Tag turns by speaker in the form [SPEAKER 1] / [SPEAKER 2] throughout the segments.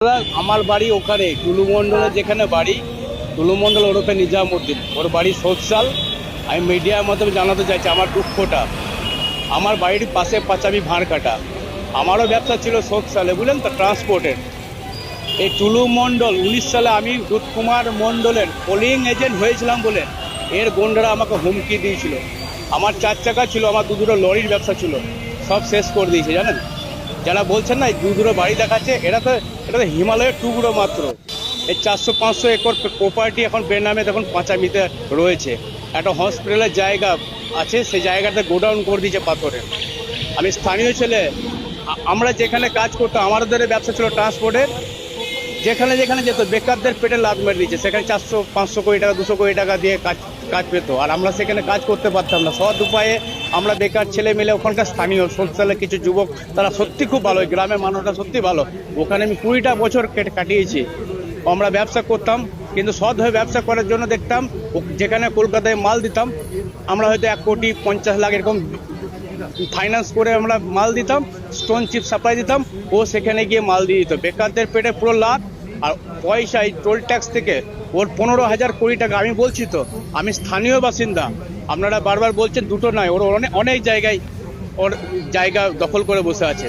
[SPEAKER 1] আমার বাড়ি ওখানে টুলু মণ্ডলের যেখানে বাড়ি, টুলু মণ্ডল ওরফে নিজামুদ্দিন, ওর বাড়ি সোৎসাল। আমি মিডিয়ার মাধ্যমে জানাতে চাইছি আমার দুঃখটা। আমার বাড়ির পাশে পাঁচামি ভাঁড়কাটা, আমারও ব্যবসা ছিল সোৎসালে, বুঝলেন তো, ট্রান্সপোর্টের। এই টুলু মণ্ডল 19 সালে আমি দুধকুমার মণ্ডলের পোলিং এজেন্ট হয়েছিলাম বলে এর গুন্ডারা আমাকে হুমকি দিয়েছিল। আমার 4 চাকা ছিল, আমার দুটো লরির ব্যবসা ছিল, সব শেষ করে দিয়েছে জানেন। যারা বলছেন না দুটো বাড়ি দেখাচ্ছে, এটা তো হিমালয়ের টুকরো মাত্র। এই 400-500 একর প্রপার্টি এখন বেনামে দেখুন পাঁচামিতে রয়েছে। একটা হসপিটালের জায়গা আছে, সেই জায়গাটা গোডাউন করে দিয়েছে পাথরের। আমি স্থানীয় ছেলে, আমরা যেখানে কাজ করতাম, আমাদের ব্যবসা ছিল ট্রান্সপোর্টের। যেখানে যেখানে যেত বেকারদের পেটে লাত মেরে দিয়েছে। সেখানে 400-500 কোটি টাকা 200 কোটি টাকা দিয়ে কাজ পেত, আর আমরা সেখানে কাজ করতে পারতাম না। সৎ উপায়ে আমরা বেকার ছেলে মিলে ওখানকার স্থানীয় সোশ্যালের কিছু যুবক, তারা সত্যি খুব ভালো, গ্রামের মানুষরা সত্যি ভালো। ওখানে আমি 20টা বছর কাটিয়েছি। আমরা ব্যবসা করতাম, কিন্তু সৎভাবে ব্যবসা করার জন্য দেখতাম যেখানে কলকাতায় মাল দিতাম, আমরা হয়তো 1,50,00,000 এরকম ফাইন্যান্স করে আমরা মাল দিতাম, স্টোন চিপ সাপ্লাই দিতাম, ও সেখানে গিয়ে মাল দিয়ে দিত। বেকারদের পেটে পুরো লাভ। আর পয়সা এই টোল ট্যাক্স থেকে ওর 15,000 কোটি টাকা। আমি বলছি তো, আমি স্থানীয় বাসিন্দা। আপনারা বারবার বলছেন দুটো নয়, ওর অনেক জায়গায় ওর জায়গা দখল করে বসে আছে,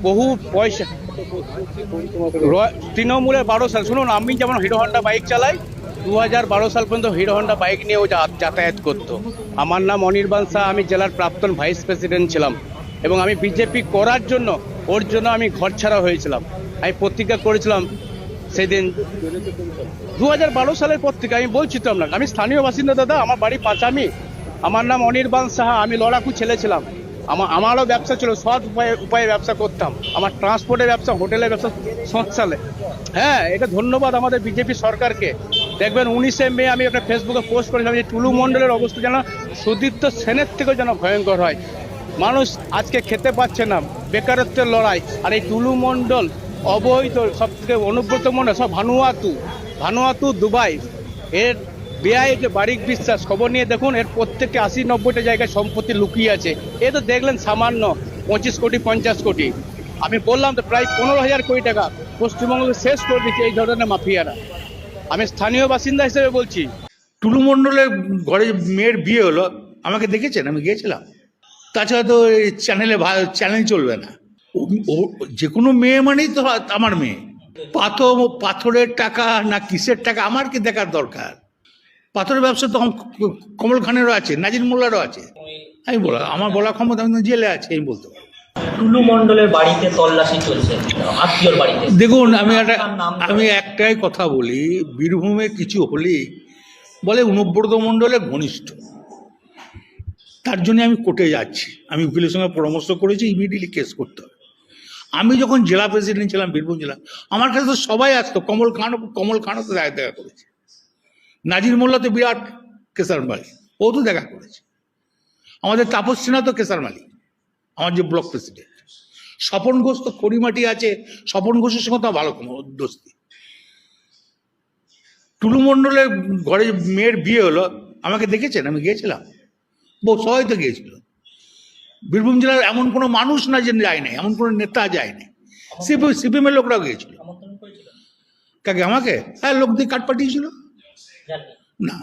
[SPEAKER 1] বহু পয়সা। তৃণমূলের 12 সাল, শুনুন, আমি যেমন হিরো হন্ডা বাইক চালাই, 2012 সাল পর্যন্ত হিরো হন্ডা বাইক নিয়ে ও যাতায়াত করতো। আমার নাম অনির্বাণ শাহ, আমি জেলার প্রাক্তন ভাইস প্রেসিডেন্ট ছিলাম, এবং আমি বিজেপি করার জন্য ওর জন্য আমি ঘর ছাড়া হয়েছিলাম। আমি প্রতিজ্ঞা করেছিলাম সেদিন 2012 সালের পর থেকে। আমি বলছি তো আপনাকে, আমি স্থানীয় বাসিন্দা দাদা, আমার বাড়ি পাঁচামি। আমার নাম অনির্বাণ সাহা, আমি লড়াকু ছেলে ছিলাম। আমারও ব্যবসা ছিল, সৎ উপায়ে ব্যবসা করতাম। আমার ট্রান্সপোর্টের ব্যবসা, হোটেলের ব্যবসা 7 সালে। হ্যাঁ, এটা ধন্যবাদ আমাদের বিজেপি সরকারকে। দেখবেন 19শে মে আমি একটা ফেসবুকে পোস্ট করেছিলাম যে টুলু মণ্ডলের অবস্থা যেন সুদীপ্ত সেনের থেকেও যেন ভয়ঙ্কর হয়। মানুষ আজকে খেতে পাচ্ছে না, বেকারত্বের লড়াই। আর এই টুলু মণ্ডল অবৈধ, সব থেকে অনুব্রত মণ্ডল, সব ভানুয়াতু দুবাই, এর বেআই যে বারিক বিশ্বাস, খবর নিয়ে দেখুন, এর প্রত্যেকটি 80-90টা জায়গায় সম্পত্তি লুকিয়ে আছে। এ তো দেখলেন সামান্য 25 কোটি 50 কোটি। আমি বললাম তো প্রায় 15,000 কোটি টাকা পশ্চিমবঙ্গকে শেষ করে দিচ্ছে এই ধরনের মাফিয়ারা। আমি স্থানীয় বাসিন্দা হিসেবে বলছি।
[SPEAKER 2] টুলু মণ্ডলের ঘরে মেয়ের বিয়ে হলো, আমাকে দেখেছেন, আমি গিয়েছিলাম। তাছাড়া তো এই চ্যানেল চলবে না। যে কোনো মেয়ে মানেই তো আমার মেয়ে। পাথরের টাকা না কিসের টাকা আমার কি দেখার দরকার? পাথরের ব্যবসা তো কমল খানেরও আছে, নাজির মোল্লারও আছে। আমি আমার বলা ক্ষমতা, আমি জেলে আছে, আমি বলতে পারি।
[SPEAKER 3] টুলু মণ্ডলের বাড়িতে তল্লাশি চলছে, আত্মীয়র বাড়িতে।
[SPEAKER 2] দেখুন, আমি একটাই কথা বলি, বীরভূমে কিছু হলেই বলে অনুব্রত মণ্ডলের ঘনিষ্ঠ, তার জন্য আমি কোর্টে যাচ্ছি। আমি উকিলের সঙ্গে পরামর্শ করেছি, ইমিডিয়েটলি কেস করতে হবে। আমি যখন জেলা প্রেসিডেন্ট ছিলাম বীরভূম জেলা, আমার কাছে তো সবাই আসতো। কমল খানও তো দেখা করেছে, নাজির মোল্লা তো বিরাট কেসার মালিক, ও তো দেখা করেছে। আমাদের তাপস সিনহা তো কেসার মালিক, আমার যে ব্লক প্রেসিডেন্ট। স্বপন ঘোষ তো খড়িমাটি আছে, স্বপন ঘোষের সঙ্গে তো ভালো দোস্তি। টুলু মণ্ডলের ঘরে মেয়ের বিয়ে হলো, আমাকে দেখেছেন, আমি গিয়েছিলাম। সবাই তো গিয়েছিল। বীরভূম জেলার এমন কোনো মানুষ না যে যায় নাই, এমন কোনো নেতা যায় নাই। সিপিএমের লোকরাও গিয়েছিল। কাকে? আমাকে? হ্যাঁ, লোক দিয়ে কাট পাঠিয়েছিল না।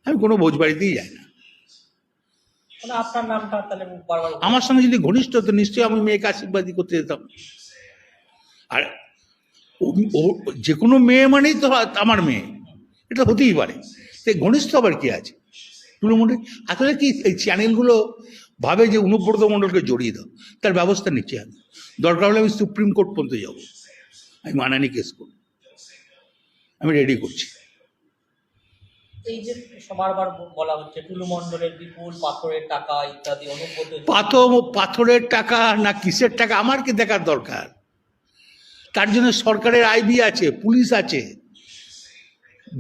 [SPEAKER 2] আমি কোনো ভোজ বাড়িতেই যাই না। আমার সঙ্গে যদি ঘনিষ্ঠ হতো, নিশ্চয়ই আমি মেয়েকে আশীর্বাদী করতে যেতাম। আর যে কোনো মেয়ে মানেই তো আমার মেয়ে, এটা হতেই পারে। তাই ঘনিষ্ঠ আবার কি আছে টুলু মণ্ডল? আসলে কি এই চ্যানেলগুলো ভাবে যে অনুব্রত মণ্ডলকে জড়িয়ে দাও, তার ব্যবস্থা নিচ্ছি আমি। দরকার হলে আমি সুপ্রিম কোর্ট পর্যন্ত যাব, আমি মানানি কেস করব, আমি রেডি করছি।
[SPEAKER 3] এই যে সবারবার বলা হচ্ছে টুলু মণ্ডলের বিপুল পাথরের টাকা ইত্যাদি, অনুব্রত
[SPEAKER 2] পাথরের টাকা না কিসের টাকা আমার কি দেখার দরকার? তার জন্য সরকারের আইবি আছে, পুলিশ আছে,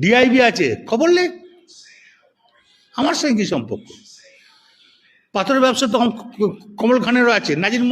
[SPEAKER 2] ডিআইবি আছে, খবর লেখ। আমার সঙ্গে কি সম্পর্ক? পাথরের ব্যবসা তো কমল খানেরও আছে, নাজির